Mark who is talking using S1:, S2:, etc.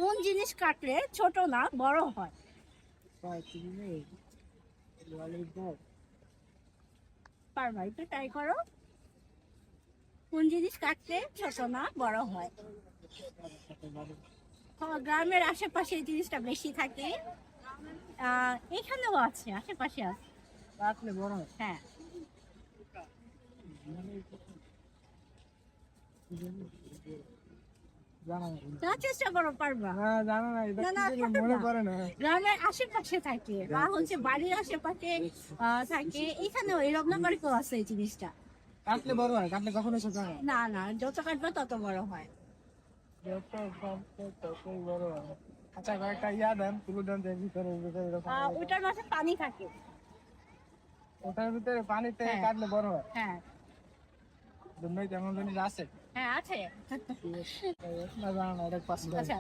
S1: কোন জিনিস কাটলে ছোট না বড় হয়? পারবা, একটু ট্রাই করো। কোন জিনিস কাটলে ছোট না বড় হয়? গ্রামের আশেপাশে এই জিনিসটা বেশি থাকে। এখানেও আছে, আশেপাশে আছে।
S2: কাটলে বড় হয়।
S1: হ্যাঁ।
S2: জানা নাই।
S1: চেষ্টা করো, পারবা।
S2: না জানা নাই, এটা
S1: না,
S2: কি
S1: না,
S2: জানি
S1: পারবা।
S2: মনে পড়ে না।
S1: গ্রামের আশেপাশে থাকে বা হচ্ছে বাড়ির আশেপাশে থাকে। এখানেও এই রত্নবাড়িতেও আছে এই জিনিসটা।
S2: কাটলে বড় হয়, কাটলে কখনো ছোট হয় না।
S1: না, না, যত কাটবে তত বড় হয়।
S2: যত কাটলে ততই বড় হয়। আচ্ছা কয়েকটা দেন, তুলে দেন যে ভিতরে ভিতরে এরকম
S1: ওটার মাঝে পানি থাকে।
S2: ওটার ভিতরে পানিতে
S1: হ্যাঁ,
S2: কাটলে বড় হয়।
S1: হ্যাঁ,
S2: দুনিয়ায় তেমন জিনিস আছে?
S1: হ্যাঁ, আছে।
S2: না জানা না, এটা পাস
S1: আচ্ছা,